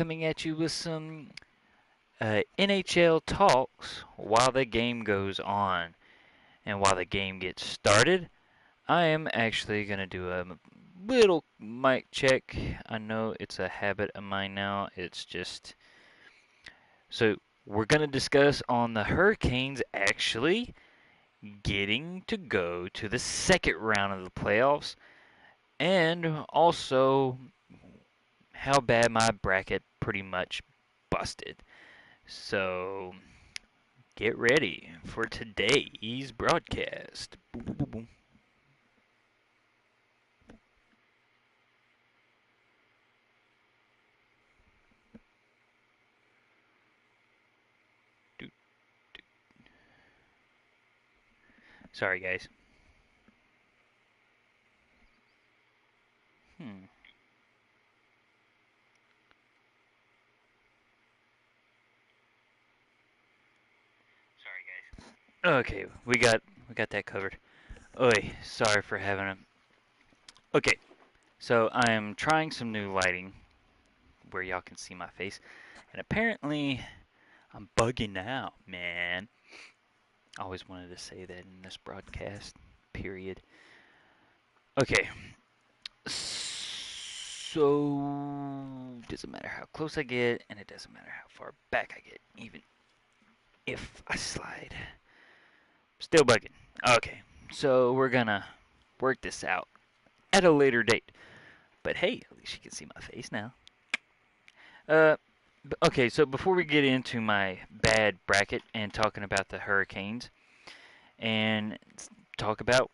coming at you with some NHL talks while the game goes on. And while the game gets started, I am actually going to do a little mic check. I know it's a habit of mine now. It's just. So, we're going to discuss on the Hurricanes actually getting to go to the second round of the playoffs, and also how bad my bracket pretty much busted. So, get ready for today's broadcast. Boom, boom, boom, boom. Sorry, guys. Hmm. Okay, we got that covered. Oi, sorry for having a. Okay, so I am trying some new lighting where y'all can see my face, and apparently I'm bugging out, man. I always wanted to say that in this broadcast. Period. Okay, so doesn't matter how close I get, and it doesn't matter how far back I get, even if I slide. Still bugging. Okay, so we're gonna work this out at a later date. But hey, at least you can see my face now. Uh, okay, so before we get into my bad bracket and talking about the Hurricanes and talk about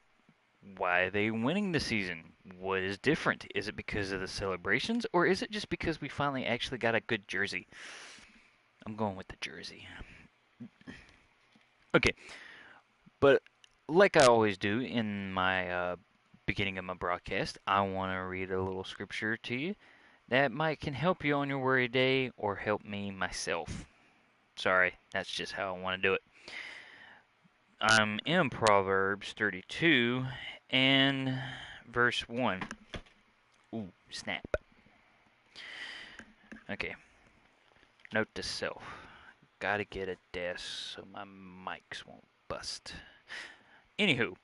why they winning the season, what is different? Is it because of the celebrations, or is it just because we finally actually got a good jersey? I'm going with the jersey. Okay, but like I always do in my beginning of my broadcast, I want to read a little scripture to you that might can help you on your worry day or help me myself. Sorry, that's just how I want to do it. I'm in Proverbs 32 and verse 1. Ooh, snap. Okay, note to self. Gotta get a desk so my mics won't bust. Anywho,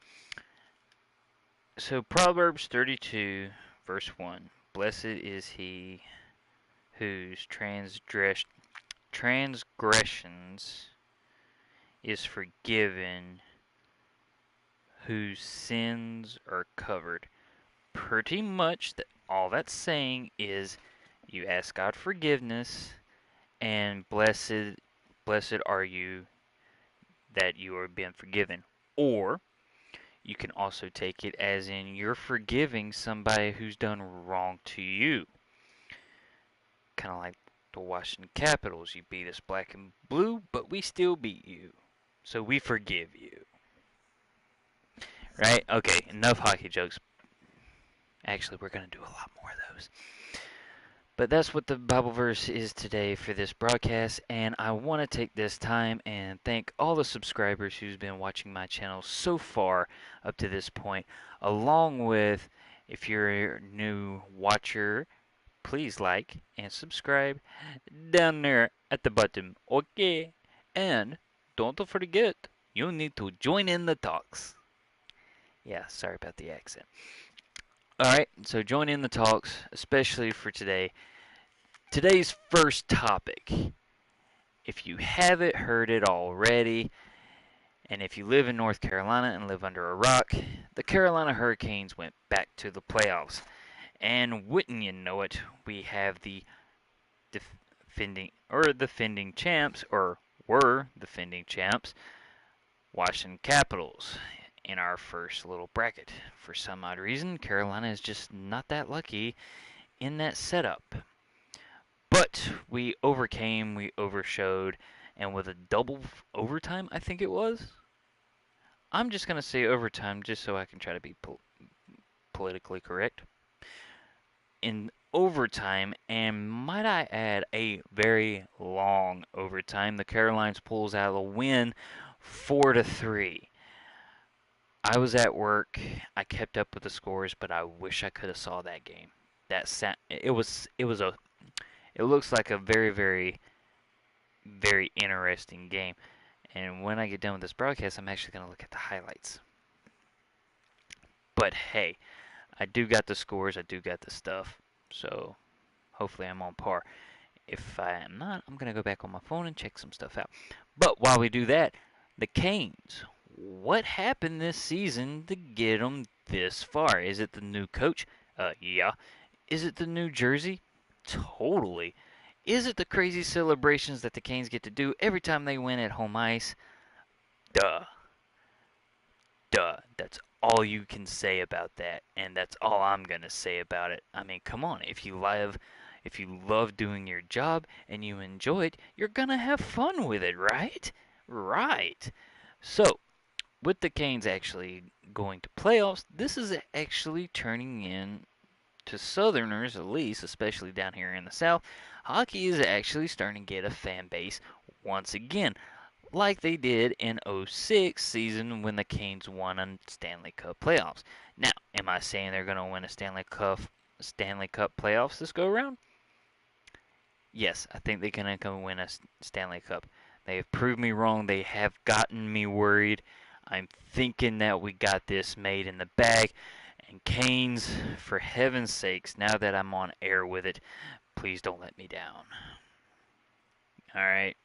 so Proverbs 32, verse 1. Blessed is he whose transgressions is forgiven, whose sins are covered. Pretty much all that's saying is you ask God forgiveness, and blessed are you that you are being forgiven. Or you can also take it as in you're forgiving somebody who's done wrong to you. Kind of like the Washington Capitals. You beat us black and blue, but we still beat you. So we forgive you. Right? Okay, enough hockey jokes. Actually, we're going to do a lot more of those. But that's what the Bible verse is today for this broadcast, and I want to take this time and thank all the subscribers who's been watching my channel so far up to this point, along with, if you're a new watcher, please like and subscribe down there at the bottom, okay? And don't forget, you need to join in the talks. Yeah, sorry about the accent. Alright, so join in the talks, especially for today. Today's first topic, if you haven't heard it already, and if you live in North Carolina and live under a rock, the Carolina Hurricanes went back to the playoffs. And wouldn't you know it, we have the defending champs, or were defending champs, Washington Capitals in our first little bracket. For some odd reason, Carolina is just not that lucky in that setup. But we overcame, we overshowed, and with a double overtime, I think it was. I'm just going to say overtime just so I can try to be politically correct. In overtime, and might I add, a very long overtime, the Carolines pulls out a win 4-3. I was at work. I kept up with the scores, but I wish I could have saw that game. It was It looks like a very, very, very interesting game. And when I get done with this broadcast, I'm actually going to look at the highlights. But hey, I do got the scores, I do got the stuff. So hopefully I'm on par. If I am not, I'm going to go back on my phone and check some stuff out. But while we do that, the Canes. What happened this season to get them this far? Is it the new coach? Yeah. Is it the new jersey? Totally. Is it the crazy celebrations that the Canes get to do every time they win at home ice? Duh. Duh. That's all you can say about that, and that's all I'm gonna say about it. I mean, come on. If you love doing your job and you enjoy it, you're gonna have fun with it, right? Right. So, with the Canes actually going to playoffs, this is actually turning in to Southerners, at least, especially down here in the South. Hockey is actually starting to get a fan base once again, like they did in '06 season when the Canes won a Stanley Cup playoffs. Now, am I saying they're going to win a Stanley Cup playoffs this go around? Yes, I think they're going to win a Stanley Cup. They have proved me wrong. They have gotten me worried. I'm thinking that we got this made in the bag. And Canes, for heaven's sakes, now that I'm on air with it, please don't let me down. Alright.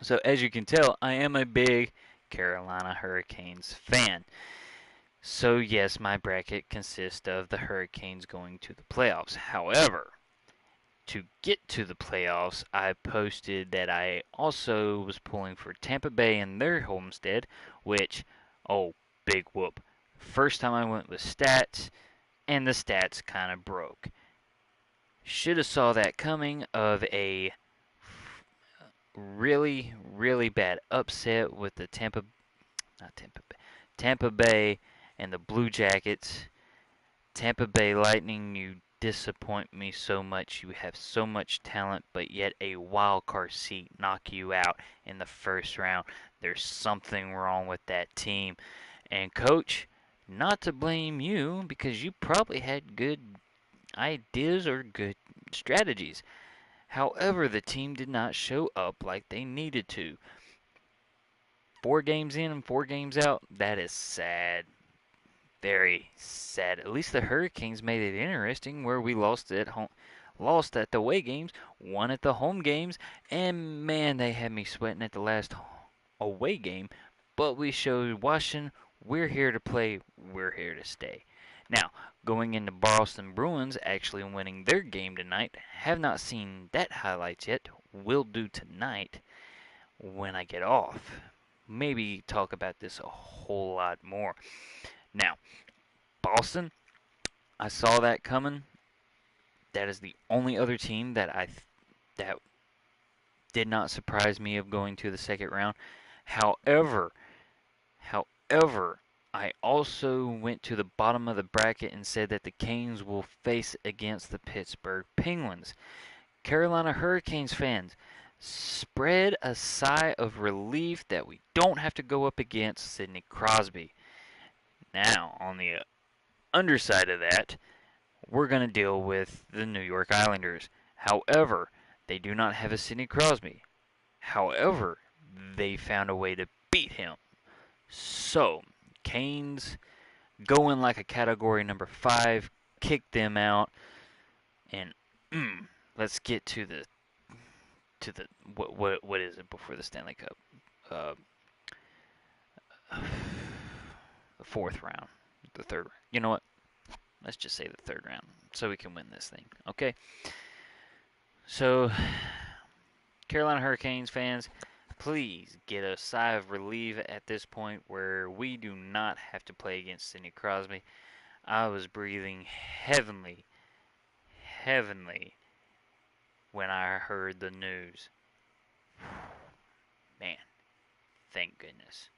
So, as you can tell, I am a big Carolina Hurricanes fan. So, yes, my bracket consists of the Hurricanes going to the playoffs. However, to get to the playoffs, I posted that I also was pulling for Tampa Bay in their homestead, which, oh, big whoop. First time I went with stats, and the stats kind of broke. Should have saw that coming of a really, really bad upset with the Tampa Bay and the Blue Jackets. Tampa Bay Lightning, you disappoint me so much. You have so much talent, but yet a wild card seat knock you out in the first round. There's something wrong with that team. And coach, not to blame you because you probably had good ideas or good strategies. However, the team did not show up like they needed to. 4 games in and 4 games out, that is sad. Very sad. At least the Hurricanes made it interesting where we lost at home, lost at the away games, won at the home games, and man, they had me sweating at the last away game. But we showed Washington, we're here to play, we're here to stay. Now, going into Boston Bruins actually winning their game tonight, have not seen that highlights yet. Will do tonight when I get off. Maybe talk about this a whole lot more. Now, Boston, I saw that coming. That is the only other team that did not surprise me of going to the second round. However, I also went to the bottom of the bracket and said that the Canes will face against the Pittsburgh Penguins. Carolina Hurricanes fans, spread a sigh of relief that we don't have to go up against Sidney Crosby. Now, on the underside of that, we're going to deal with the New York Islanders. However, they do not have a Sidney Crosby. However, they found a way to beat him. So, Canes go in like a category number 5, kick them out, and let's get to the what is it before the Stanley Cup? Uh, the fourth round, the third round. You know what? Let's just say the third round, so we can win this thing. Okay. So, Carolina Hurricanes fans, please get a sigh of relief at this point where we do not have to play against Sidney Crosby. I was breathing heavenly when I heard the news. Man, thank goodness.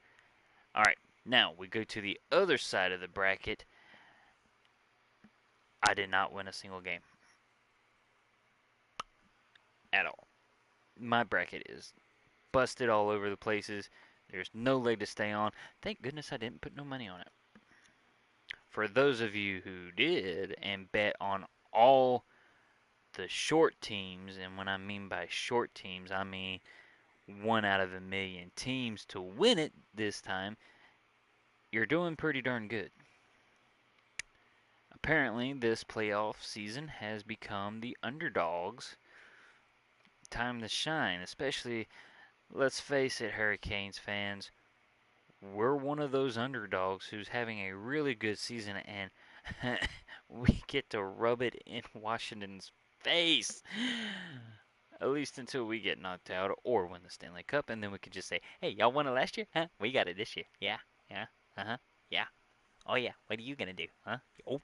Alright, now we go to the other side of the bracket. I did not win a single game. At all. My bracket is busted all over the places. There's no leg to stay on. Thank goodness I didn't put no money on it. For those of you who did and bet on all the short teams, and when I mean by short teams, I mean 1 out of 1 million teams to win it this time, you're doing pretty darn good. Apparently, this playoff season has become the underdogs' time to shine, especially, let's face it, Hurricanes fans, we're one of those underdogs who's having a really good season, and we get to rub it in Washington's face. At least until we get knocked out or win the Stanley Cup, and then we could just say, hey, y'all won it last year? Huh? We got it this year. Yeah, yeah, uh-huh, yeah. Oh, yeah, what are you gonna do, huh? Oh,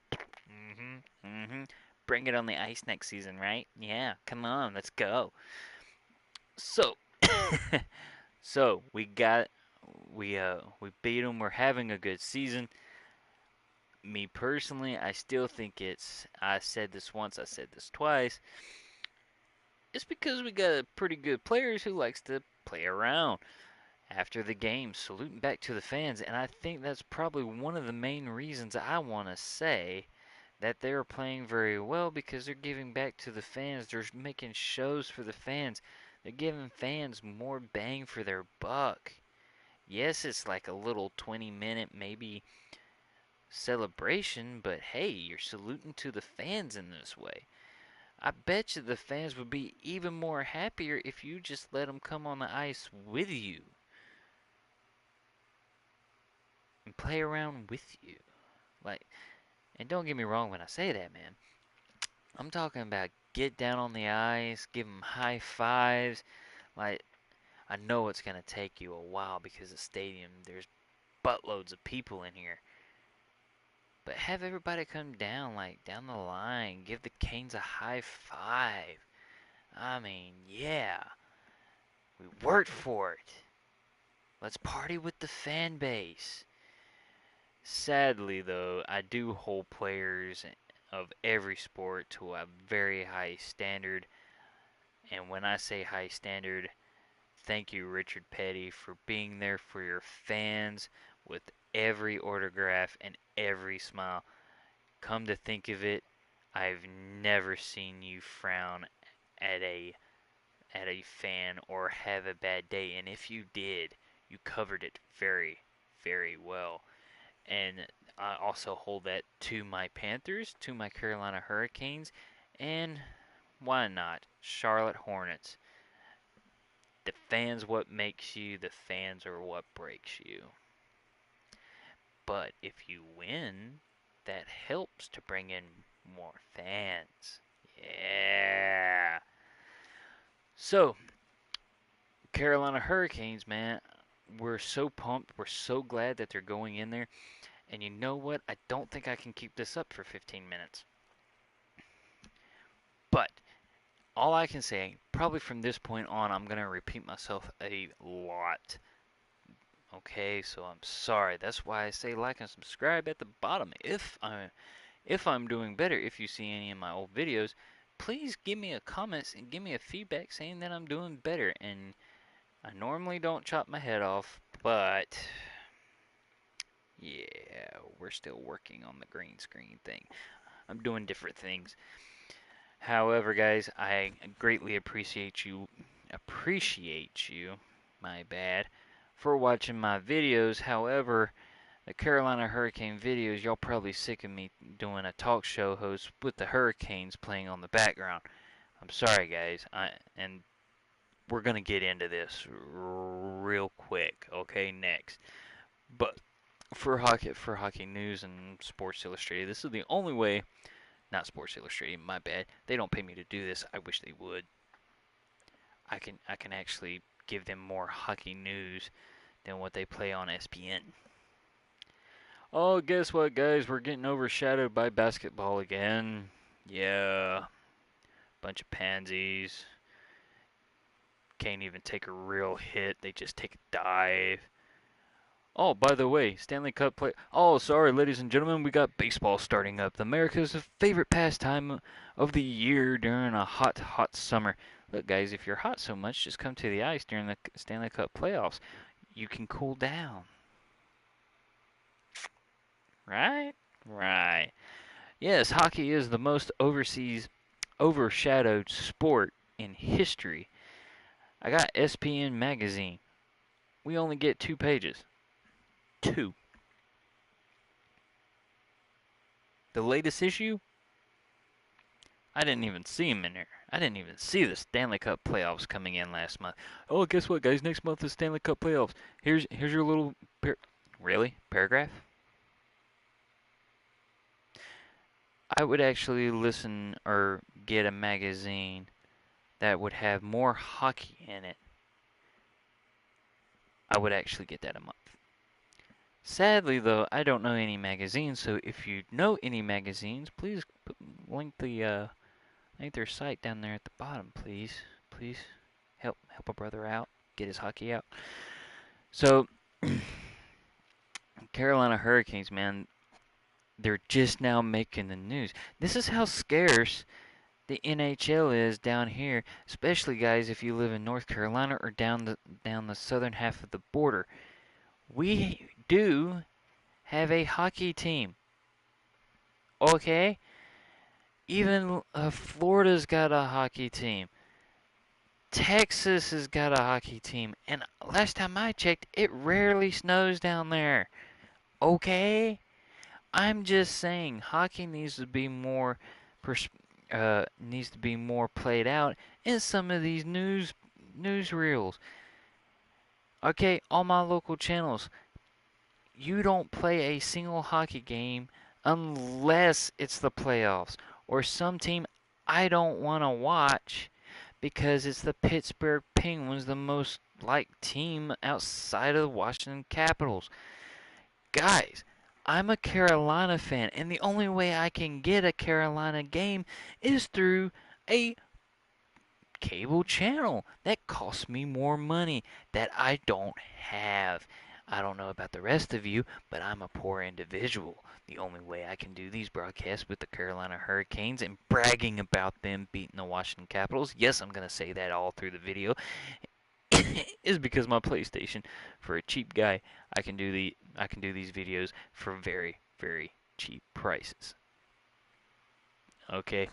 Bring it on the ice next season, right? Yeah, come on, let's go. So, so we beat them. We're having a good season. Me personally, I still think I said this once, I said this twice. It's because we got pretty good players who likes to play around after the game, saluting back to the fans, and I think that's probably one of the main reasons I want to say that they're playing very well, because they're giving back to the fans. They're making shows for the fans. They're giving fans more bang for their buck. Yes, it's like a little 20-minute maybe celebration, but hey, you're saluting to the fans in this way. I bet you the fans would be even more happier if you just let them come on the ice with you and play around with you. Like, and don't get me wrong when I say that, man. I'm talking about get down on the ice, give them high fives. Like, I know it's going to take you a while because the stadium, there's buttloads of people in here. But have everybody come down, like, down the line. Give the Canes a high five. I mean, yeah. We worked for it. Let's party with the fan base. Sadly, though, I do hold players of every sport to a very high standard. And when I say high standard, thank you, Richard Petty, for being there for your fans with every autograph and every smile. Come to think of it, I've never seen you frown at a fan or have a bad day, and if you did, you covered it very, very well. And I also hold that to my Panthers, to my Carolina Hurricanes, and why not Charlotte Hornets. The fans what makes you, the fans are what breaks you. But if you win, that helps to bring in more fans. Yeah. So, Carolina Hurricanes, man, we're so pumped. We're so glad that they're going in there. And you know what? I don't think I can keep this up for 15 minutes. But all I can say, probably from this point on, I'm going to repeat myself a lot. Okay, so I'm sorry. That's why I say like and subscribe at the bottom. If I'm doing better, if you see any of my old videos, please give me a comment and give me a feedback saying that I'm doing better. And I normally don't chop my head off, but yeah, we're still working on the green screen thing. I'm doing different things. However, guys, I greatly appreciate you, my bad, for watching my videos. However, the Carolina Hurricane videos, y'all probably sick of me doing a talk show host with the Hurricanes playing on the background. I'm sorry, guys. And we're gonna get into this real quick, okay? Next, but for hockey news and Sports Illustrated, this is the only way. Not Sports Illustrated, my bad. They don't pay me to do this. I wish they would. I can actually give them more hockey news than what they play on SPN. Oh, guess what, guys? We're getting overshadowed by basketball again. Yeah. Bunch of pansies. Can't even take a real hit. They just take a dive. Oh, by the way, Stanley Cup play. Oh, sorry, ladies and gentlemen, we got baseball starting up. America's favorite pastime of the year during a hot, hot summer. Look, guys, if you're hot so much, just come to the ice during the Stanley Cup playoffs. You can cool down. Right? Right. Yes, hockey is the most overseas overshadowed sport in history. I got SPN magazine. We only get 2 pages. 2. The latest issue, I didn't even see him in there. I didn't even see the Stanley Cup playoffs coming in last month. Oh, guess what, guys? Next month is Stanley Cup playoffs. Here's your little really paragraph. I would actually listen or get a magazine that would have more hockey in it. I would actually get that a month. Sadly, though, I don't know any magazines. So if you know any magazines, please link their site down there at the bottom, please. Please help a brother out, get his hockey out. So, Carolina Hurricanes, man, they're just now making the news. This is how scarce the NHL is down here, especially guys if you live in North Carolina or down the southern half of the border. We do have a hockey team. Okay? Even Florida's got a hockey team. Texas has got a hockey team. And last time I checked, it rarely snows down there. Okay? I'm just saying hockey needs to be more played out in some of these newsreels. Okay, all my local channels, you don't play a single hockey game unless it's the playoffs or some team I don't want to watch because it's the Pittsburgh Penguins, the most liked team outside of the Washington Capitals. Guys, I'm a Carolina fan, and the only way I can get a Carolina game is through a cable channel. That costs me more money that I don't have. I don't know about the rest of you, but I'm a poor individual. The only way I can do these broadcasts with the Carolina Hurricanes and bragging about them beating the Washington Capitals, yes, I'm going to say that all through the video, is because my PlayStation, for a cheap guy, I can do these videos for very, very cheap prices. Okay?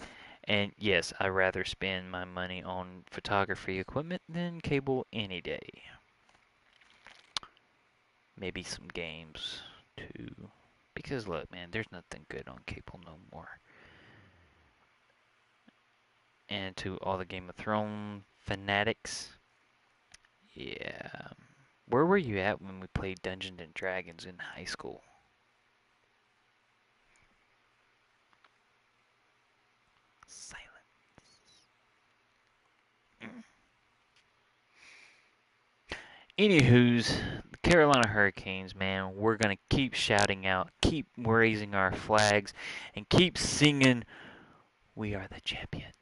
And yes, I'd rather spend my money on photography equipment than cable any day. Maybe some games too. Because look, man, there's nothing good on cable no more. And to all the Game of Thrones fanatics, yeah. Where were you at when we played Dungeons and Dragons in high school? Silence. Anywho's, the Carolina Hurricanes, man, we're going to keep shouting out, keep raising our flags, and keep singing, "We are the champions."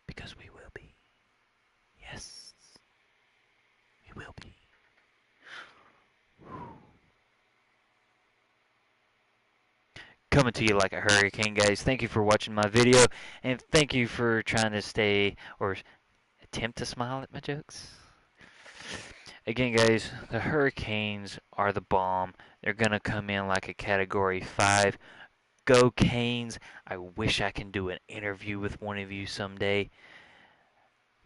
Because we will be. Yes, we will be. Coming to you like a hurricane, guys. Thank you for watching my video, and thank you for trying to stay, or attempt to smile at my jokes. Again, guys, the Hurricanes are the bomb. They're going to come in like a Category 5. Go Canes. I wish I can do an interview with one of you someday.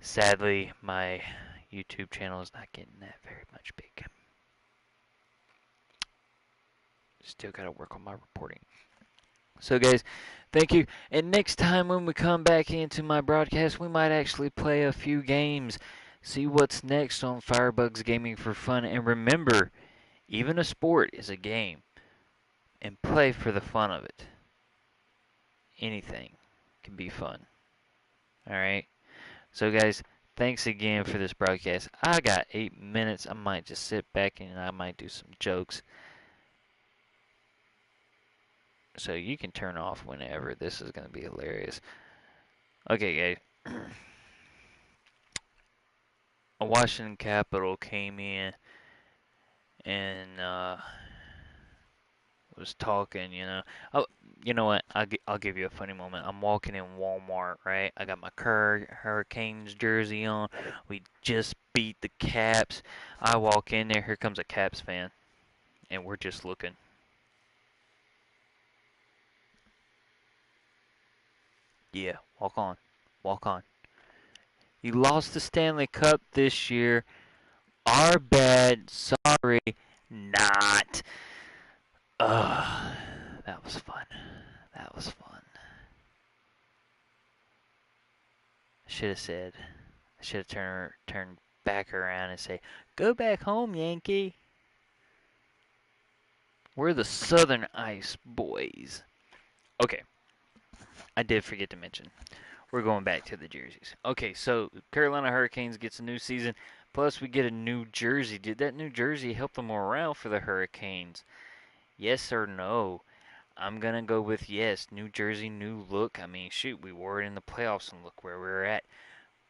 Sadly, my YouTube channel is not getting that very much big. Still got to work on my reporting. So, guys, thank you. And next time when we come back into my broadcast, we might actually play a few games. See what's next on Firebug's Gaming for Fun. And remember, even a sport is a game. And play for the fun of it. Anything can be fun. Alright? So, guys, thanks again for this broadcast. I got 8 minutes. I might just sit back and I might do some jokes. So you can turn off whenever. This is going to be hilarious. Okay, guys. A Washington Capital came in and was talking, you know. Oh, you know what? I'll give you a funny moment. I'm walking in Walmart, right? I got my Hurricanes jersey on. We just beat the Caps. I walk in there. Here comes a Caps fan. And we're just looking. Yeah, Walk on. Walk on. You lost the Stanley Cup this year. Our bad. Sorry. Not. Ugh. That was fun. That was fun. I should have said. I should have turned back around and say, "Go back home, Yankee." We're the Southern Ice boys. Okay. I did forget to mention. We're going back to the jerseys. Okay, so Carolina Hurricanes gets a new season, plus we get a new jersey. Did that new jersey help the morale for the Hurricanes? Yes or no? I'm gonna go with yes. New jersey, new look. I mean, shoot, we wore it in the playoffs and look where we're at.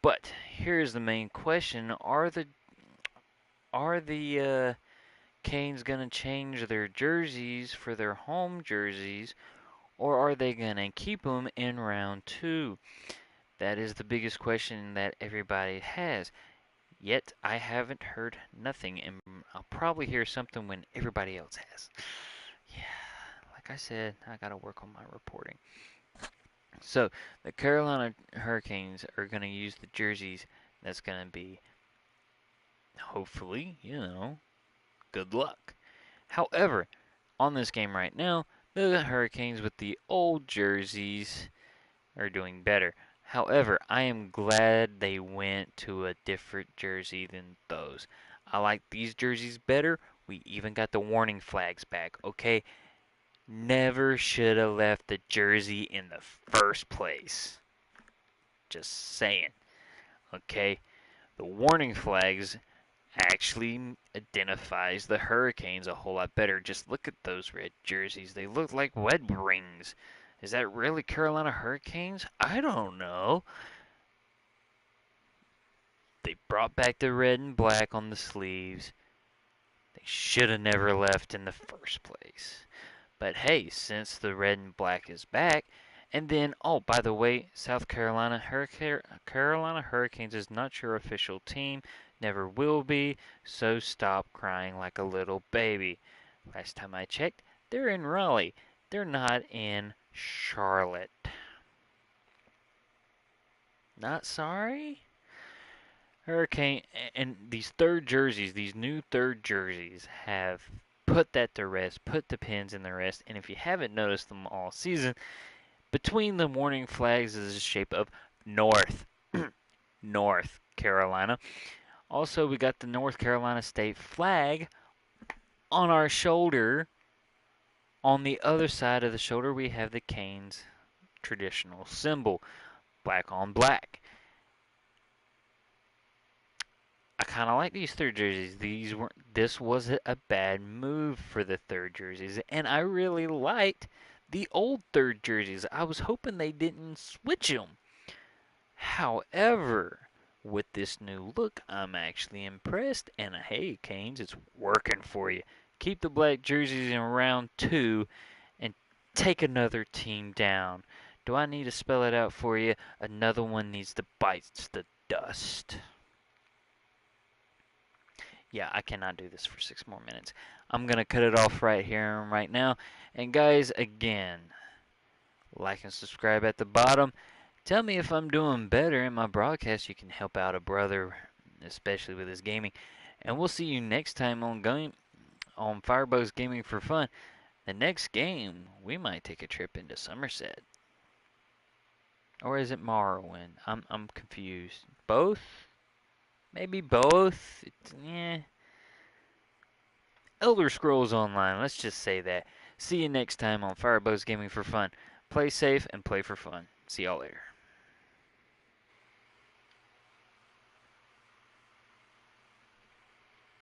But here's the main question: are the Canes gonna change their jerseys for their home jerseys, or are they gonna keep them in round two? That is the biggest question that everybody has. Yet I haven't heard nothing, and I'll probably hear something when everybody else has. Yeah, like I said, I gotta work on my reporting. So the Carolina Hurricanes are gonna use the jerseys. That's gonna be, hopefully, good luck. However, on this game right now, the Hurricanes with the old jerseys are doing better. However, I am glad they went to a different jersey than those. I like these jerseys better. We even got the warning flags back. Okay, never should have left the jersey in the first place. Just saying. Okay, the warning flags actually identifies the Hurricanes a whole lot better. Just look at those red jerseys. They look like wed rings. Is that really Carolina Hurricanes? I don't know. They brought back the red and black on the sleeves. They should have never left in the first place. But hey, since the red and black is back, and then, oh, by the way, South Carolina Hurricanes is not your official team, never will be, so stop crying like a little baby. Last time I checked, they're in Raleigh. They're not in Charlotte. Not sorry? Hurricane and these third jerseys, these new third jerseys have put that to rest, put the pins in the rest, and if you haven't noticed them all season, between the warning flags is the shape of North North Carolina. Also, we got the North Carolina state flag on our shoulder. On the other side of the shoulder, we have the Canes traditional symbol, black on black. I kind of like these third jerseys. This wasn't a bad move for the third jerseys, and I really liked the old third jerseys. I was hoping they didn't switch them. However, with this new look, I'm actually impressed. And hey, Canes, it's working for you. Keep the black jerseys in round two and take another team down. Do I need to spell it out for you? Another one needs to bite the dust. Yeah, I cannot do this for 6 more minutes. I'm going to cut it off right here and right now. And guys, again, like and subscribe at the bottom. Tell me if I'm doing better in my broadcast. You can help out a brother, especially with his gaming. And we'll see you next time on Firebug's Gaming for Fun. The next game, we might take a trip into Somerset. Or is it Morrowind? I'm confused. Both? Maybe both? Elder Scrolls Online, let's just say that. See you next time on Firebug's Gaming for Fun. Play safe and play for fun. See y'all later.